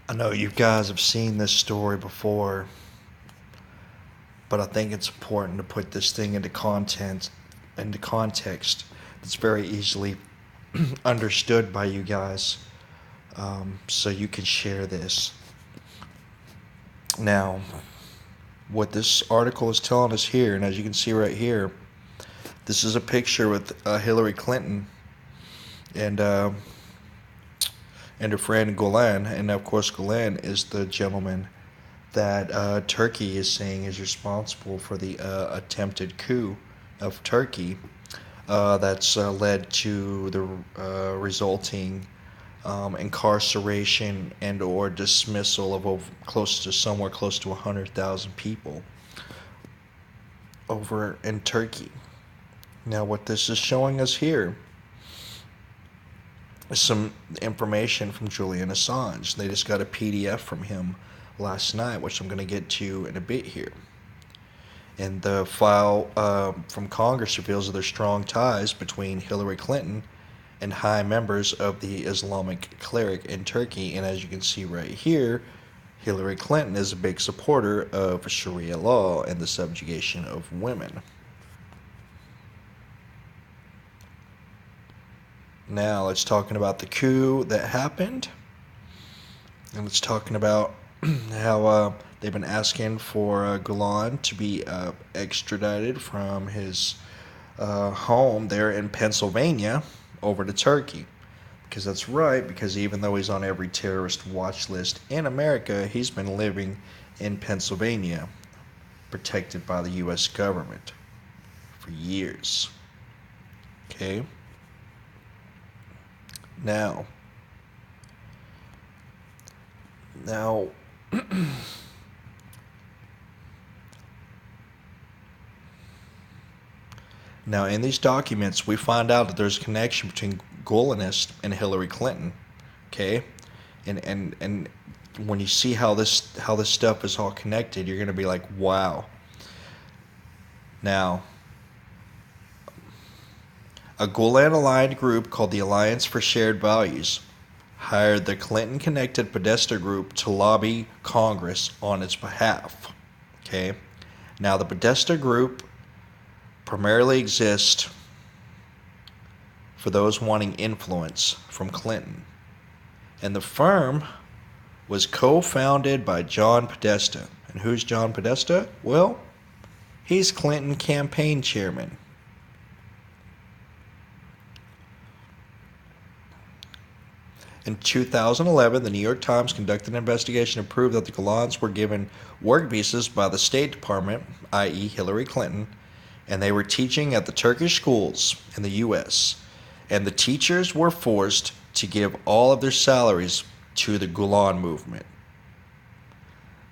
I know you guys have seen this story before, but I think it's important to put this thing into context that's very easily understood by you guys, so you can share this. Now, what this article is telling us here, and as you can see right here, this is a picture with Hillary Clinton and uh, and her friend Golan, and of course Golan is the gentleman that Turkey is saying is responsible for the attempted coup of Turkey that's led to the resulting incarceration and or dismissal of somewhere close to 100,000 people over in Turkey. Now, what this is showing us here is some information from Julian Assange. They just got a PDF from him last night, which I'm going to get to in a bit here. And the file from Congress reveals that there's strong ties between Hillary Clinton and high members of the Islamic cleric in Turkey. And as you can see right here, Hillary Clinton is a big supporter of Sharia law and the subjugation of women. Now let's talking about the coup that happened, and let's talking about how they've been asking for Gulen to be extradited from his home there in Pennsylvania over to Turkey. Because that's right, because even though he's on every terrorist watch list in America, he's been living in Pennsylvania, protected by the U.S. government for years. Okay? Now, now, now, in these documents, we find out that there's a connection between Gulenist and Hillary Clinton. Okay, and when you see how this stuff is all connected, you're gonna be like, wow. Now, a Gulen-aligned group called the Alliance for Shared Values hired the Clinton-connected Podesta group to lobby Congress on its behalf. Okay, now the Podesta group primarily exists for those wanting influence from Clinton, and the firm was co-founded by John Podesta. And who's John Podesta? Well, he's Clinton campaign chairman. In 2011, the New York Times conducted an investigation and proved that the Golans were given work visas by the State Department, i.e. Hillary Clinton, and they were teaching at the Turkish schools in the U.S., and the teachers were forced to give all of their salaries to the Gulen movement.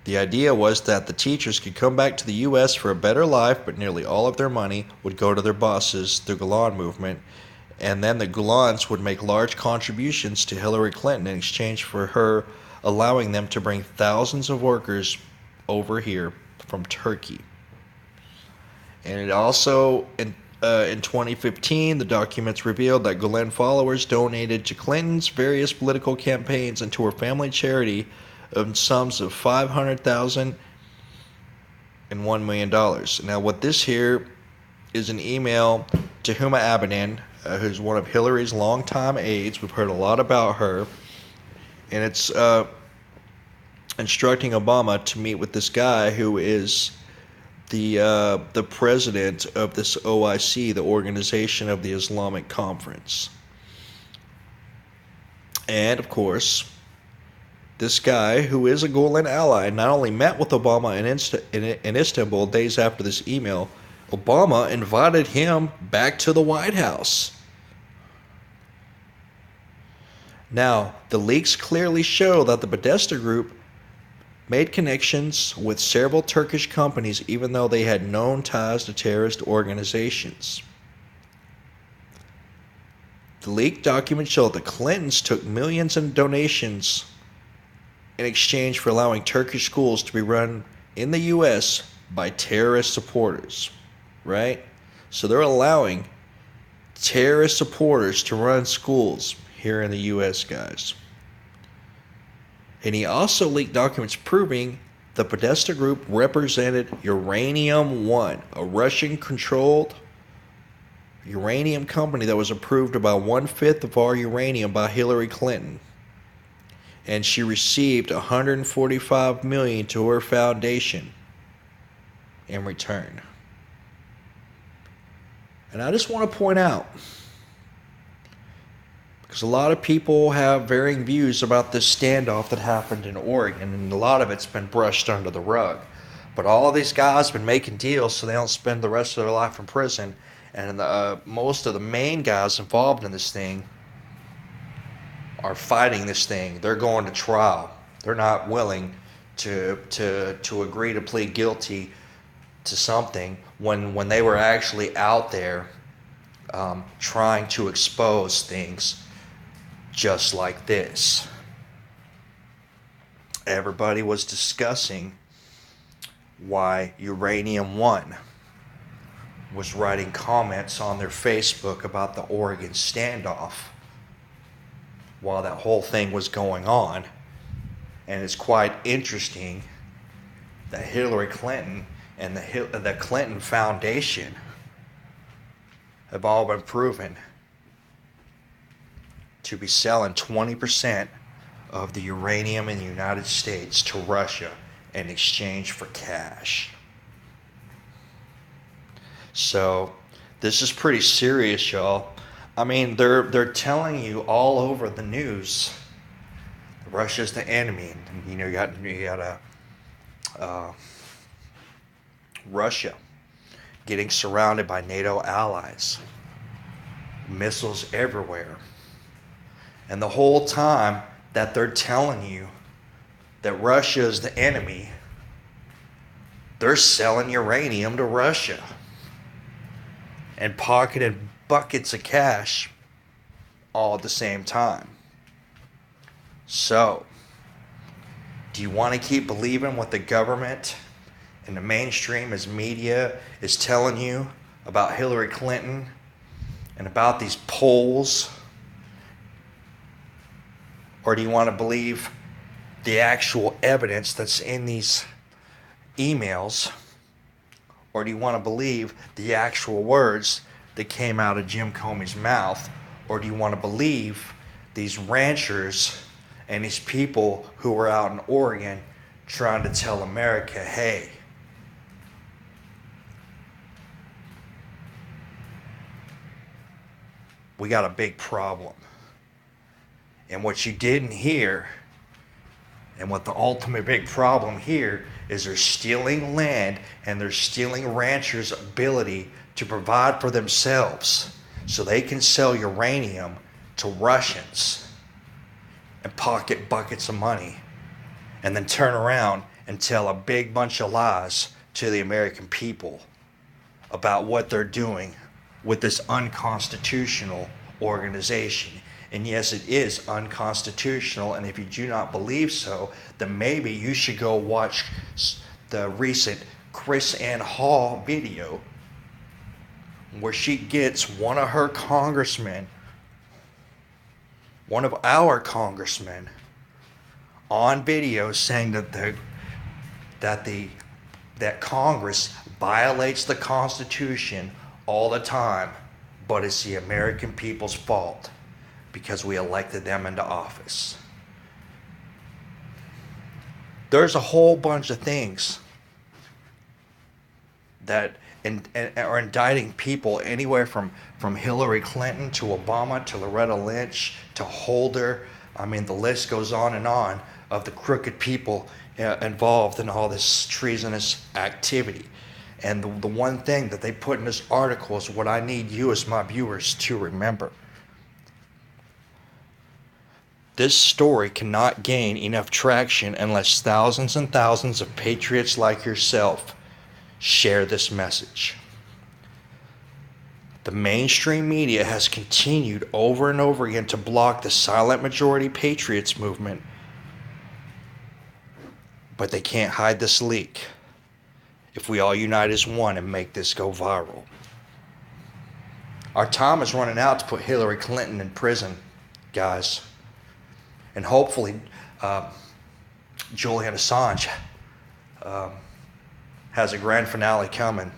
The idea was that the teachers could come back to the U.S. for a better life, but nearly all of their money would go to their bosses, the Gulen movement, and then the Gulans would make large contributions to Hillary Clinton in exchange for her allowing them to bring thousands of workers over here from Turkey. And it also, in 2015, the documents revealed that Gulen followers donated to Clinton's various political campaigns and to her family charity of sums of $500,000 and $1 million. Now, what this here is an email to Huma Abedin, who's one of Hillary's longtime aides. We've heard a lot about her. And it's instructing Obama to meet with this guy who is the president of this OIC, the Organization of the Islamic Conference. And, of course, this guy, who is a Gulen ally, not only met with Obama in Istanbul days after this email, Obama invited him back to the White House. Now, the leaks clearly show that the Podesta group made connections with several Turkish companies even though they had known ties to terrorist organizations. The leaked documents show that the Clintons took millions in donations in exchange for allowing Turkish schools to be run in the U.S. by terrorist supporters. Right? So they're allowing terrorist supporters to run schools here in the U.S., guys. And he also leaked documents proving the Podesta group represented Uranium One, a Russian-controlled uranium company that was approved about 1/5 of our uranium by Hillary Clinton. And she received $145 million to her foundation in return. And I just want to point out, because a lot of people have varying views about this standoff that happened in Oregon, and a lot of it's been brushed under the rug. But all of these guys have been making deals so they don't spend the rest of their life in prison. And most of the main guys involved in this thing are fighting this thing. They're going to trial. They're not willing to agree to plead guilty to something when they were actually out there trying to expose things just like this. Everybody was discussing why Uranium One was writing comments on their Facebook about the Oregon standoff while that whole thing was going on. And it's quite interesting that Hillary Clinton and the Clinton Foundation have all been proven to be selling 20% of the uranium in the United States to Russia in exchange for cash. So this is pretty serious, y'all. I mean, they're telling you all over the news Russia's the enemy. And, you got Russia getting surrounded by NATO allies, missiles everywhere. And the whole time that they're telling you that Russia is the enemy, they're selling uranium to Russia and pocketing buckets of cash all at the same time. So, do you want to keep believing what the government and the mainstream as media is telling you about Hillary Clinton and about these polls? Or do you want to believe the actual evidence that's in these emails? Or do you want to believe the actual words that came out of Jim Comey's mouth? Or do you want to believe these ranchers and these people who were out in Oregon trying to tell America, hey, we got a big problem. And what you didn't hear, and what the ultimate big problem here is, they're stealing land and they're stealing ranchers' ability to provide for themselves so they can sell uranium to Russians and pocket buckets of money and then turn around and tell a big bunch of lies to the American people about what they're doing with this unconstitutional organization. And yes, it is unconstitutional, and if you do not believe so, then maybe you should go watch the recent Chris Ann Hall video where she gets one of her congressmen, one of our congressmen, on video saying that Congress violates the Constitution all the time, but it's the American people's fault because we elected them into office. There's a whole bunch of things that are indicting people anywhere from Hillary Clinton to Obama to Loretta Lynch to Holder. I mean, the list goes on of the crooked people involved in all this treasonous activity. And the one thing that they put in this article is what I need you as my viewers to remember. This story cannot gain enough traction unless thousands and thousands of patriots like yourself share this message. The mainstream media has continued over and over again to block the silent majority patriots movement, but they can't hide this leak if we all unite as one and make this go viral. Our time is running out to put Hillary Clinton in prison, guys. And hopefully Julian Assange has a grand finale coming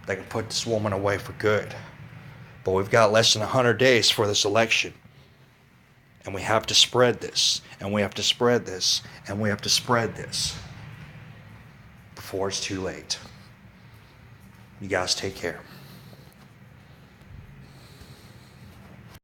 that can put this woman away for good. But we've got less than 100 days for this election. And we have to spread this. And we have to spread this. And we have to spread this before it's too late. You guys take care.